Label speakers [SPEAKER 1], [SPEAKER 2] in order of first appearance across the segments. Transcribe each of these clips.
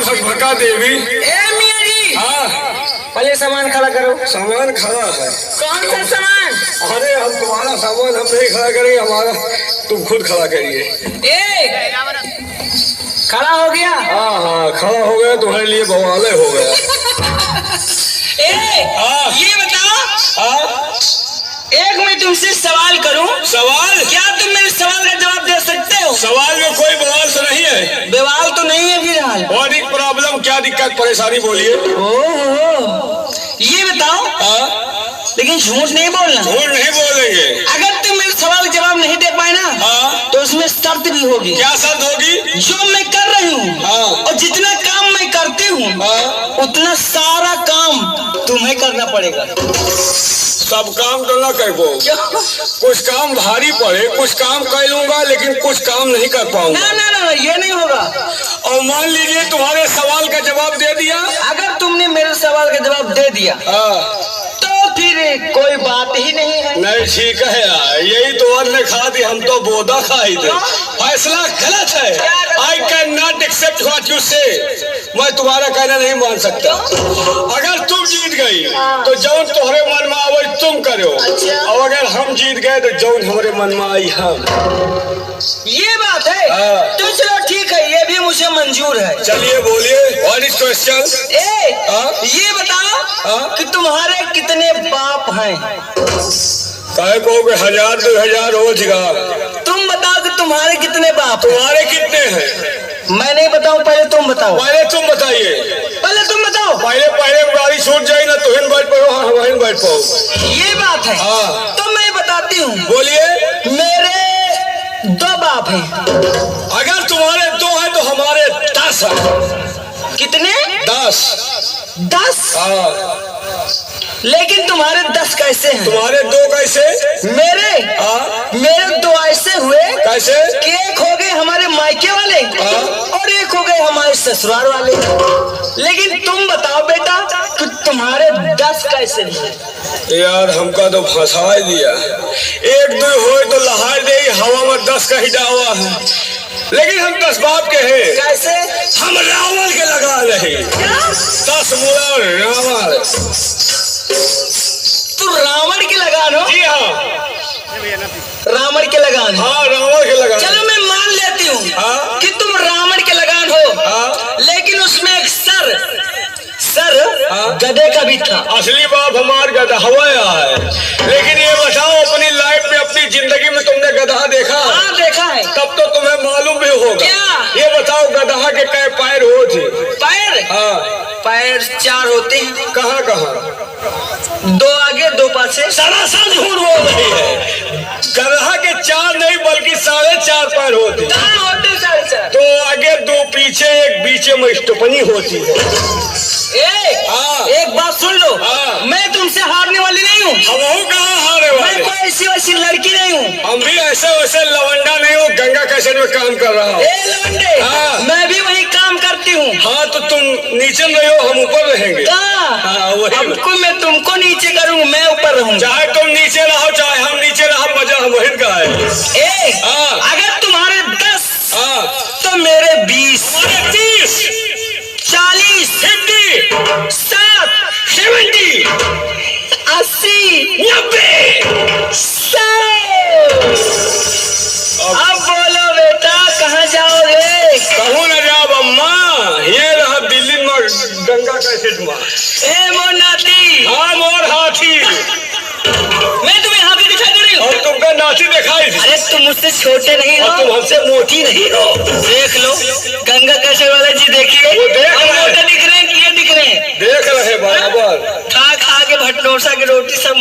[SPEAKER 1] भगभका देवी।
[SPEAKER 2] ए मियां जी,
[SPEAKER 1] हाँ
[SPEAKER 2] पहले सामान खड़ा करो।
[SPEAKER 1] सामान खड़ा है।
[SPEAKER 2] कौन सा सामान?
[SPEAKER 1] अरे हम तुम्हारा सामान हम नहीं खड़ा करेंगे, हमारा तुम खुद खड़ा करिए।
[SPEAKER 2] ए, खड़ा हो गया?
[SPEAKER 1] हाँ हाँ खड़ा हो गया, तुम्हारे लिए बवाले हो गया।
[SPEAKER 2] ए, ये बताओ, एक मैं तुमसे सवाल करूं।
[SPEAKER 1] सवाल?
[SPEAKER 2] क्या तुम मेरे सवाल का जवाब दे सकते हो?
[SPEAKER 1] सवाल में कोई बवाल तो नहीं है?
[SPEAKER 2] बवाल तो नहीं है फिलहाल।
[SPEAKER 1] बहुत ही प्रॉब्लम, क्या दिक्कत परेशानी बोलिए।
[SPEAKER 2] ओहो, ये बताओ, लेकिन झूठ नहीं बोलना।
[SPEAKER 1] झूठ नहीं बोलेंगे।
[SPEAKER 2] अगर तुम मेरे सवाल का जवाब नहीं दे पाए ना, तो उसमें शर्त भी होगी।
[SPEAKER 1] क्या शर्त होगी?
[SPEAKER 2] जो मैं कर रही हूँ और जितना काम मैं करती हूँ, उतना सारा काम तुम्हें करना पड़ेगा।
[SPEAKER 1] सब काम तो ना कर पाऊंगा, कुछ काम भारी पड़े, कुछ काम कर लूंगा, लेकिन कुछ काम नहीं कर पाऊंगा।
[SPEAKER 2] ना ना ना, ये नहीं होगा।
[SPEAKER 1] और मान लीजिए तुम्हारे सवाल का जवाब दे दिया।
[SPEAKER 2] अगर तुमने मेरे सवाल का जवाब दे दिया, तो फिर कोई बात ही नहीं है।
[SPEAKER 1] नहीं ठीक है यार, यही तो अन्न खा दी, हम तो बोदा खाई थे। फैसला गलत है। I can not accept what you say. मैं तुम्हारा कहना नहीं मान सकता। अगर तुम जीत गई तो जौन तुम्हारे मन में आवे तुम करो, और अगर हम जीत गए तो जौन हमारे मन में आई हम।
[SPEAKER 2] ये बात है। तो चलो ठीक है, ये भी मुझे मंजूर है।
[SPEAKER 1] चलिए बोलिए, व्हाट इज क्वेश्चन?
[SPEAKER 2] ये बताओ कि तुम्हारे कितने बाप हैं?
[SPEAKER 1] कहे कहोगे 1000 2000 हो जाएगा।
[SPEAKER 2] तुम बताओ कि तुम्हारे कितने बाप?
[SPEAKER 1] तुम्हारे कितने हैं?
[SPEAKER 2] मैं नहीं बताऊं, पहले तुम बताओ।
[SPEAKER 1] पहले तुम बताइए।
[SPEAKER 2] पहले तुम बताओ।
[SPEAKER 1] पहले गाड़ी छूट जाए ना, तुम बैठ पाओ, हम बैठ पाओ।
[SPEAKER 2] ये बात है। तो मैं बताती हूँ।
[SPEAKER 1] बोलिए।
[SPEAKER 2] मेरे 2 बाप हैं।
[SPEAKER 1] अगर तुम्हारे 2 हैं तो हमारे 10 हैं।
[SPEAKER 2] कितने?
[SPEAKER 1] 10।
[SPEAKER 2] 10? लेकिन तुम्हारे 10 कैसे हैं?
[SPEAKER 1] तुम्हारे 2 कैसे?
[SPEAKER 2] मेरे 2 ऐसे हुए।
[SPEAKER 1] कैसे?
[SPEAKER 2] कि एक हो गए हमारे मायके वाले और एक हो गए हमारे ससुराल वाले। लेकिन तुम बताओ बेटा कि तुम्हारे 10 कैसे हैं?
[SPEAKER 1] यार हमका तो फंसा दिया। 1 2 हो तो लहार दे, हवा में 10 का ही दावा है। लेकिन हम 10 बाप के हैं।
[SPEAKER 2] कैसे?
[SPEAKER 1] हम रावण के लगा रहे। 10 मुड़ा रावण।
[SPEAKER 2] तू रावण के लगान हो?
[SPEAKER 1] जी हाँ,
[SPEAKER 2] रावण के लगान।
[SPEAKER 1] हाँ रावण के लगान।
[SPEAKER 2] चलो मैं मान लेती हूँ कि तुम रावण के लगान हो। लेकिन उसमें एक सर गधे का भी था।
[SPEAKER 1] असली बाप हमार गधा हवाया है। लेकिन ये बताओ, अपनी लाइफ में, अपनी जिंदगी में तुमने गधा देखा?
[SPEAKER 2] हाँ देखा है।
[SPEAKER 1] तब तो तुम्हें मालूम भी होगा।
[SPEAKER 2] क्या?
[SPEAKER 1] ये बताओ, गधा के कै पैर होते?
[SPEAKER 2] पैर? पैर 4 होते हैं।
[SPEAKER 1] कहाँ कहाँ?
[SPEAKER 2] 2 आगे 2 पाछे।
[SPEAKER 1] सरासर झूठ बोल रही है। गधा के 4 नहीं बल्कि 4.5 पैर होते।
[SPEAKER 2] कहाँ होते? 4.5।
[SPEAKER 1] 2 आगे 2 पीछे, एक बीचे में स्टपनी होती है।
[SPEAKER 2] एक बात सुन लो, मैं तुमसे हारने वाली नहीं हूँ।
[SPEAKER 1] हम कहाँ हारे वाले?
[SPEAKER 2] मैं कोई ऐसी वैसी लड़की नहीं हूँ।
[SPEAKER 1] हम भी ऐसे वैसे लवंडा नहीं हूँ। गंगा कैसेट में काम कर रहा हूँ।
[SPEAKER 2] लवंडे, मैं भी वही काम करती हूँ।
[SPEAKER 1] हाँ तो तुम नीचे रहे हो, हम ऊपर रहेंगे।
[SPEAKER 2] हमको मैं तुमको नीचे करूँ, मैं ऊपर रहूँ।
[SPEAKER 1] चाहे तुम नीचे रहो चाहे हम नीचे रहो, मजा हम वही का है।
[SPEAKER 2] अगर तुम्हारे 10 तो मेरे 20,
[SPEAKER 1] 30,
[SPEAKER 2] 40,
[SPEAKER 1] 50,
[SPEAKER 2] 60,
[SPEAKER 1] 70,
[SPEAKER 2] 80,
[SPEAKER 1] 90,
[SPEAKER 2] 100। अब बोलो बेटा, कहाँ जाओगे?
[SPEAKER 1] कहूँ न जाओ अम्मा, ये रहा दिल्ली में गंगा कैसेट में।
[SPEAKER 2] ए मोर नाती।
[SPEAKER 1] हाँ मोर हाथी।
[SPEAKER 2] मैं तुम्हें हाथी दिखाई दे रही हूँ?
[SPEAKER 1] और तुमका नाती दिखाई थी।
[SPEAKER 2] अरे तुम मुझसे छोटे नहीं हो,
[SPEAKER 1] तुम हमसे मोटी नहीं हो।
[SPEAKER 2] देख लो, गंगा कैसेट वाले जी देखिए,
[SPEAKER 1] वो देख
[SPEAKER 2] हम
[SPEAKER 1] रहे।
[SPEAKER 2] मोटे दिख रहे हैं कि ये दिख रहे हैं?
[SPEAKER 1] देख रहे बराबर।
[SPEAKER 2] खा खा के भटनोसा की रोटी सब।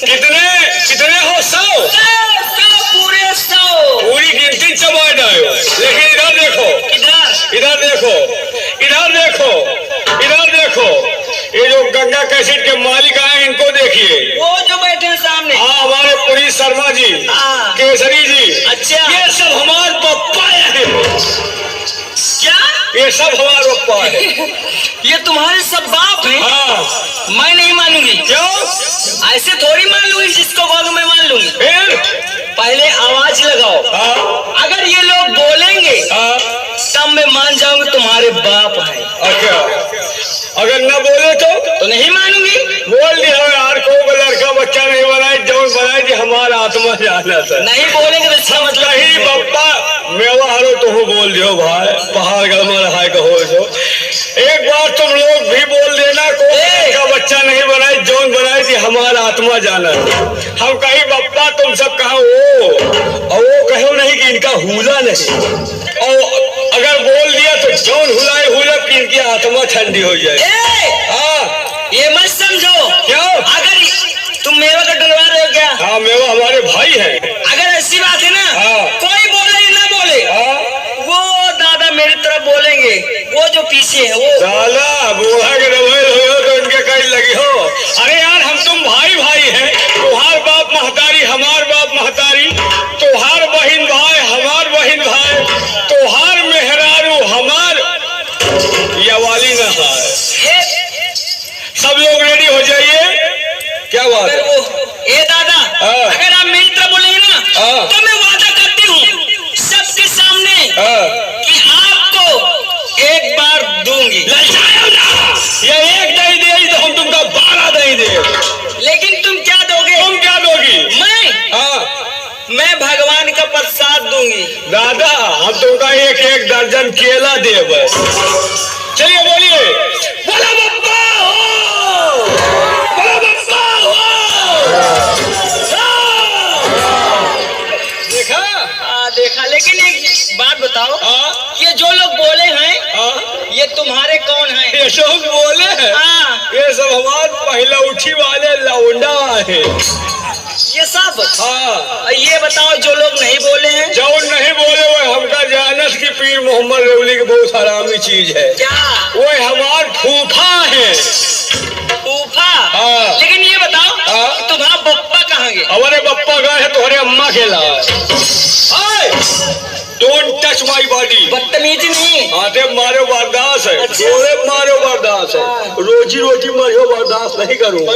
[SPEAKER 1] कितने हो? 100?
[SPEAKER 2] पूरे 100।
[SPEAKER 1] पूरी गिनती चबा जाओ। लेकिन इधर देखो, इधर देखो, इधर देखो, इधर देखो। ये जो गंगा कैसेट के मालिक आए, इनको देखिए।
[SPEAKER 2] वो जो बैठे हैं सामने।
[SPEAKER 1] हाँ, हमारे पुलिस शर्मा जी, केसरी जी।
[SPEAKER 2] अच्छा,
[SPEAKER 1] ये सब हमारे पप्पा है।
[SPEAKER 2] क्या?
[SPEAKER 1] ये सब हमारे पप्पा है।
[SPEAKER 2] ये तुम्हारे सब बाप हैं?
[SPEAKER 1] हाँ।
[SPEAKER 2] मैं नहीं मानूंगी।
[SPEAKER 1] क्यों?
[SPEAKER 2] ऐसे थोड़ी मान लूंगी, जिसको कहोगे मैं मान लूंगी।
[SPEAKER 1] फिर
[SPEAKER 2] पहले आवाज लगाओ। अगर ये लोग बोलेंगे तब मैं मान जाऊंगी तुम्हारे बाप है।
[SPEAKER 1] अच्छा, अगर न बोले तो
[SPEAKER 2] नहीं मानूंगी।
[SPEAKER 1] बोल दिया यार, को लड़का बच्चा नहीं बनाए, जौन बनाए कि हमारा आत्मा जाना था।
[SPEAKER 2] नहीं बोलेंगे तो इसका मतलब
[SPEAKER 1] कहीं बप्पा मेवा हारो तो हो बोल दियो भाई, पहाड़ गलमा रहा कहो सो। एक बार तुम लोग भी बोल देना, को लड़का बच्चा नहीं बनाए, जौन बनाए कि हमारा आत्मा जाना। हम कहीं बप्पा तुम सब कहा और वो कहो नहीं कि इनका हुला नहीं, और अगर बोल दिया तो जौन हुलाए हुला कि इनकी आत्मा ठंडी हो जाए। हाँ,
[SPEAKER 2] ये मत समझो।
[SPEAKER 1] क्यों?
[SPEAKER 2] अगर तुम मेवा का डलवा रहे हो क्या?
[SPEAKER 1] हाँ, मेवा हमारे भाई है।
[SPEAKER 2] अगर ऐसी बात है ना,
[SPEAKER 1] हाँ।
[SPEAKER 2] कोई बोले या ना बोले,
[SPEAKER 1] हाँ,
[SPEAKER 2] वो दादा मेरी तरफ बोलेंगे, वो जो पीछे है वो।
[SPEAKER 1] साला बूढ़ा के रवेल हो तो इनके कहीं लगी हो। अरे यार, हम तुम भाई भाई हैं, तुहार बाप महतारी हमार बाप महतारी, तुहार बहिन भाई हमार बहिन भाई, तुहार मेहरारू हमार यवाली न है। सब लोग रेडी हो जाइए। क्या बात
[SPEAKER 2] अगर
[SPEAKER 1] है?
[SPEAKER 2] वो ए दादा,
[SPEAKER 1] हाँ।
[SPEAKER 2] अगर आप मेरी तरफ बोलेंगे ना,
[SPEAKER 1] हाँ।
[SPEAKER 2] तो मैं वादा करती हूँ सबके सामने कि आपको एक बार दूंगी।
[SPEAKER 1] लजाओ ना, ये एक नहीं दे तो हम तुमका 12 नहीं दे।
[SPEAKER 2] लेकिन तुम क्या दोगे?
[SPEAKER 1] तुम क्या दोगी?
[SPEAKER 2] मैं भगवान का प्रसाद दूंगी।
[SPEAKER 1] दादा, हम तुमका एक एक दर्जन केला देब। चलिए बोलिए, बोला बप्पा हो, बोला बप्पा हो। देखा?
[SPEAKER 2] देखा। लेकिन एक बात बताओ, ये जो लोग बोले हैं, ये तुम्हारे कौन हैं?
[SPEAKER 1] ये सब बोले हैं?
[SPEAKER 2] हाँ।
[SPEAKER 1] ये सब हमारे पहला उठी वाले लौंडा है।
[SPEAKER 2] ये सब?
[SPEAKER 1] हाँ।
[SPEAKER 2] ये बताओ, जो लोग नहीं बोले हैं?
[SPEAKER 1] जो नहीं बोले वो हमका जानस की पीर मोहम्मद रौली की बहुत हरामी चीज है।
[SPEAKER 2] क्या?
[SPEAKER 1] वो हमार फूफा है।
[SPEAKER 2] फूफा?
[SPEAKER 1] हाँ।
[SPEAKER 2] लेकिन ये बताओ,
[SPEAKER 1] हाँ।
[SPEAKER 2] तुम्हारा बप्पा कहाँ गए?
[SPEAKER 1] हमारे बप्पा गए है तुम्हारे अम्मा के लाए। Don't touch my body.
[SPEAKER 2] बदतमीजी नहीं।
[SPEAKER 1] आते मारो बर्दाश्त है,
[SPEAKER 2] अच्छा।
[SPEAKER 1] मारो बर्दाश्त है, रोजी रोटी मारो बर्दाश्त नहीं करूँगा।